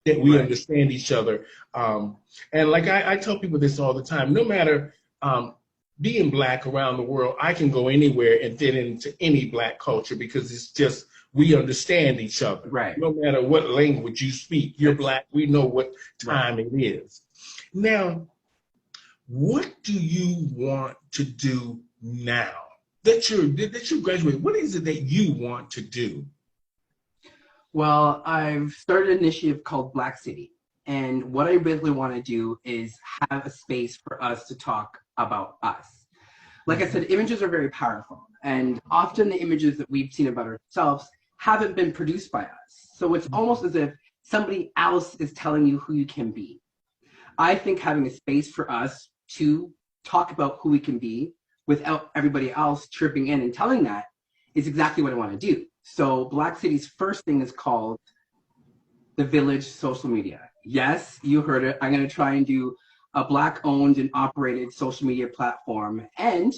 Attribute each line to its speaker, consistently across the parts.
Speaker 1: that we understand each other. And like I tell people this all the time, no matter being Black around the world, I can go anywhere and fit into any Black culture because it's just, we understand each other.
Speaker 2: Right.
Speaker 1: No matter what language you speak, you're Black, we know what time it is. Now, what do you want to do now that you graduated? What is it that you want to do?
Speaker 2: Well, I've started an initiative called Black City. And what I basically want to do is have a space for us to talk about us. Like I said, images are very powerful. And often the images that we've seen about ourselves haven't been produced by us. So it's almost as if somebody else is telling you who you can be. I think having a space for us to talk about who we can be without everybody else chirping in and telling that is exactly what I want to do. So Black City's first thing is called the Village Social Media. Yes, you heard it. I'm going to try and do a Black-owned and operated social media platform, and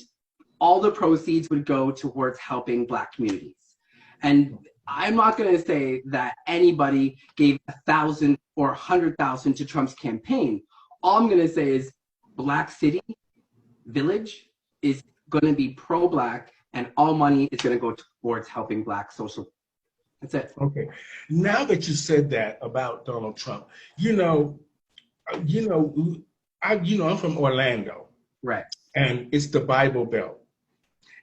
Speaker 2: all the proceeds would go towards helping Black communities. And I'm not going to say that anybody gave 1,000 or 100,000 to Trump's campaign. All I'm going to say is Black City Village is going to be pro-Black, and all money is going to go towards helping Black social. That's it.
Speaker 1: Okay. Now that you said that about Donald Trump, I'm from Orlando,
Speaker 2: right?
Speaker 1: And it's the Bible Belt.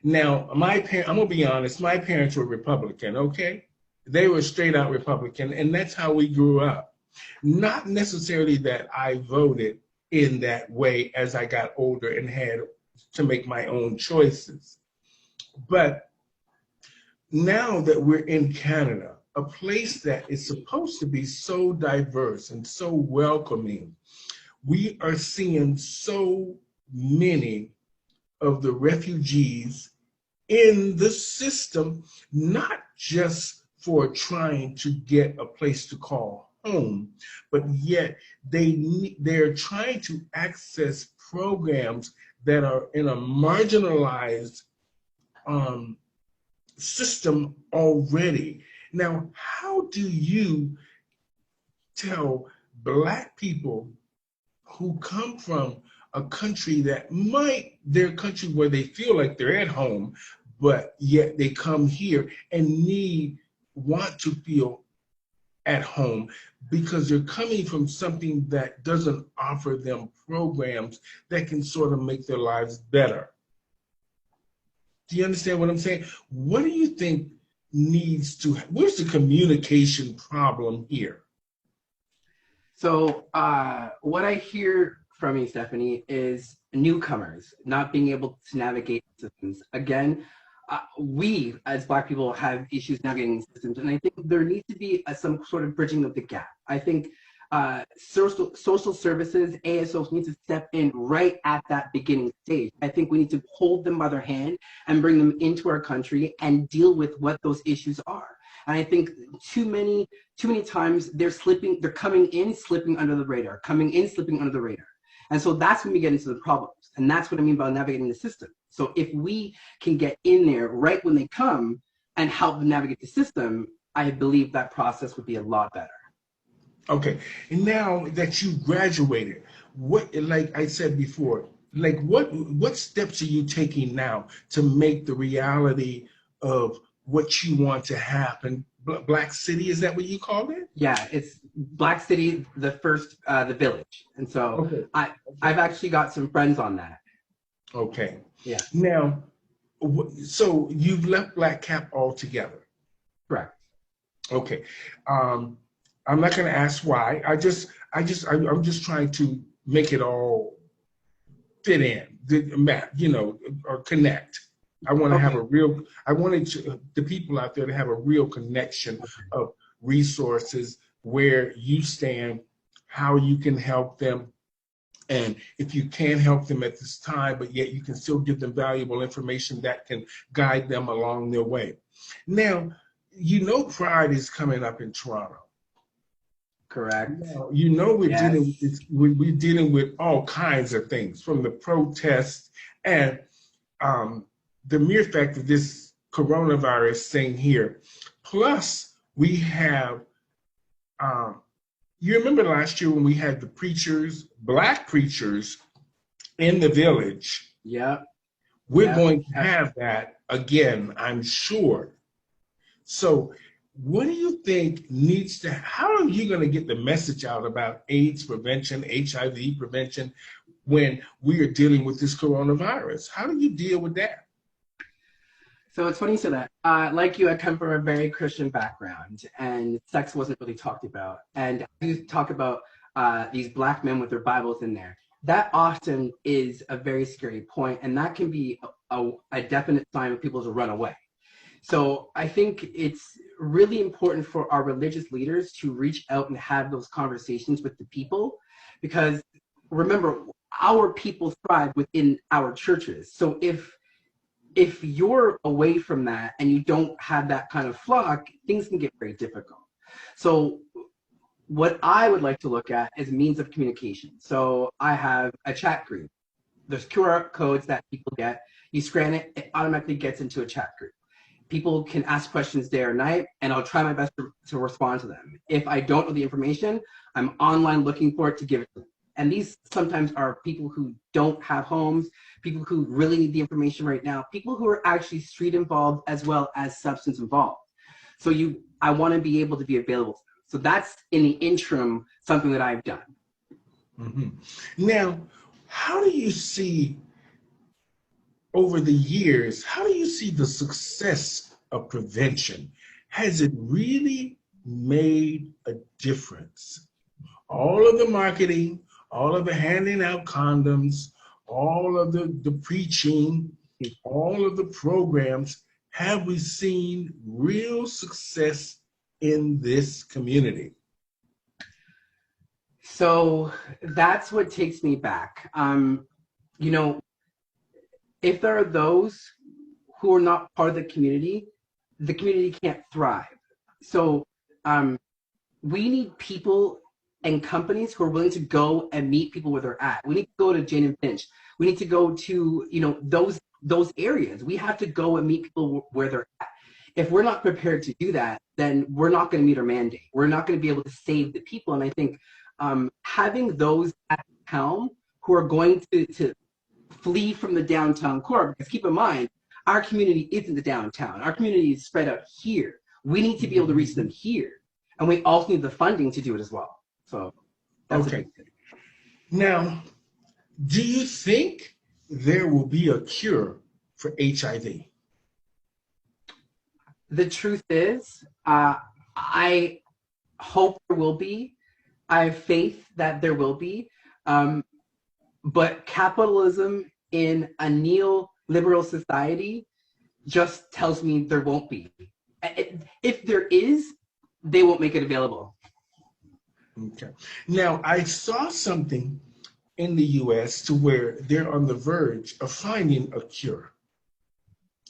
Speaker 1: Now, I'm gonna be honest. My parents were Republican. Okay, they were straight out Republican, and that's how we grew up. Not necessarily that I voted in that way as I got older and had to make my own choices. But now that we're in Canada, a place that is supposed to be so diverse and so welcoming, we are seeing so many of the refugees in the system, not just for trying to get a place to call home, but yet they're trying to access programs that are in a marginalized system already. Now, how do you tell Black people who come from a country that their country where they feel like they're at home, but yet they come here and want to feel at home because they're coming from something that doesn't offer them programs that can sort of make their lives better? Do you understand what I'm saying? What do you think where's the communication problem here?
Speaker 2: So what I hear from you, Stephanie, is newcomers not being able to navigate systems. Again, we as Black people have issues navigating systems, and I think there needs to be some sort of bridging of the gap. I think social services, ASOs need to step in right at that beginning stage. I think we need to hold them by their hand and bring them into our country and deal with what those issues are. And I think too many times they're coming in, slipping under the radar, And so that's when we get into the problems. And that's what I mean by navigating the system. So if we can get in there right when they come and help them navigate the system, I believe that process would be a lot better.
Speaker 1: Okay, and now that you graduated, like I said before, what steps are you taking now to make the reality of what you want to happen? Black City, is that what you call it?
Speaker 2: Yeah, it's Black City, the village. And so I've actually got some friends on that.
Speaker 1: Okay.
Speaker 2: Yeah.
Speaker 1: Now, so you've left Black Cap altogether?
Speaker 2: Correct.
Speaker 1: Okay. I'm not going to ask why. I'm just trying to make it all fit in, or connect. I want to I wanted the people out there to have a real connection of resources, where you stand, how you can help them, and if you can't help them at this time, but yet you can still give them valuable information that can guide them along their way. Now, Pride is coming up in Toronto.
Speaker 2: Correct.
Speaker 1: Now, we're dealing with all kinds of things, from the protests and the mere fact of this coronavirus thing here. Plus, we have You remember last year when we had the preachers, black preachers in the village?
Speaker 2: Yep.
Speaker 1: We're
Speaker 2: Yep.
Speaker 1: going to have that again, I'm sure. So, what do you think needs to, how are you going to get the message out about AIDS prevention, HIV prevention, when we are dealing with this coronavirus? How do you deal with that?
Speaker 2: So it's funny you say that. Like you, I come from a very Christian background, and sex wasn't really talked about. And you talk about these black men with their Bibles in there. That often is a very scary point, and that can be a definite sign of people to run away. So I think it's really important for our religious leaders to reach out and have those conversations with the people, because remember, our people thrive within our churches. So if you're away from that and you don't have that kind of flock, things can get very difficult. So what I would like to look at is means of communication. So I have a chat group. There's QR codes that people get. You scan it, it automatically gets into a chat group. People can ask questions day or night, and I'll try my best to respond to them. If I don't know the information, I'm online looking for it to give it to them. And these sometimes are people who don't have homes, people who really need the information right now, people who are actually street involved as well as substance involved. So I want to be able to be available to them. So that's in the interim something that I've done.
Speaker 1: Mm-hmm. Now, how do you see over the years, how do you see the success of prevention? Has it really made a difference? All of the marketing, all of the handing out condoms, all of the preaching, all of the programs, have we seen real success in this community?
Speaker 2: So that's what takes me back. You know, if there are those who are not part of the community can't thrive. So we need people and companies who are willing to go and meet people where they're at. We need to go to Jane and Finch. We need to go to, those areas. We have to go and meet people where they're at. If we're not prepared to do that, then we're not going to meet our mandate. We're not going to be able to save the people. And I think having those at the helm who are going to flee from the downtown core, because keep in mind, our community isn't the downtown. Our community is spread out here. We need to be able to reach them here. And we also need the funding to do it as well. So that's
Speaker 1: okay. Now, do you think there will be a cure for HIV?
Speaker 2: The truth is, I hope there will be. I have faith that there will be. But capitalism in a neoliberal society just tells me there won't be. If there is, they won't make it available.
Speaker 1: Okay. Now, I saw something in the US to where they're on the verge of finding a cure.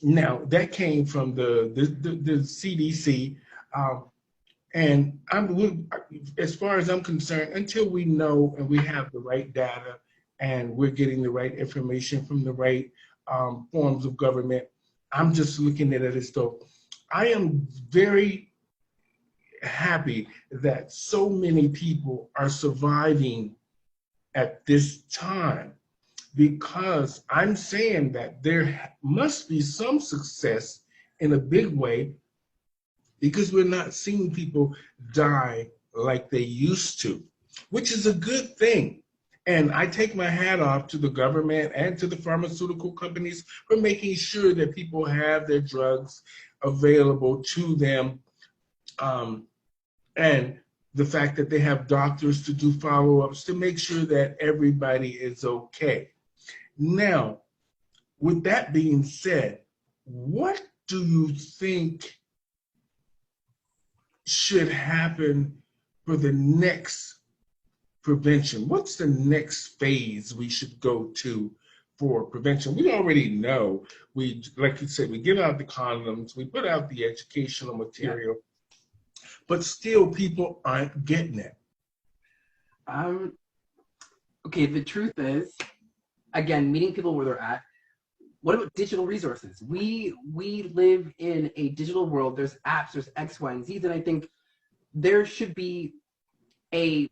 Speaker 1: Now, that came from the CDC. And as far as I'm concerned, until we know and we have the right data and we're getting the right information from the right forms of government, I'm just looking at it as though I am very happy that so many people are surviving at this time, because I'm saying that there must be some success in a big way, because we're not seeing people die like they used to, which is a good thing. And I take my hat off to the government and to the pharmaceutical companies for making sure that people have their drugs available to them. And the fact that they have doctors to do follow-ups to make sure that everybody is okay. Now, with that being said, what do you think should happen for the next prevention? What's the next phase we should go to for prevention? We already know, like you said, we give out the condoms, we put out the educational material, but still people aren't getting it.
Speaker 2: Okay, the truth is, again, meeting people where they're at. What about digital resources? We live in a digital world. There's apps, there's X, Y, and Z, and I think there should be a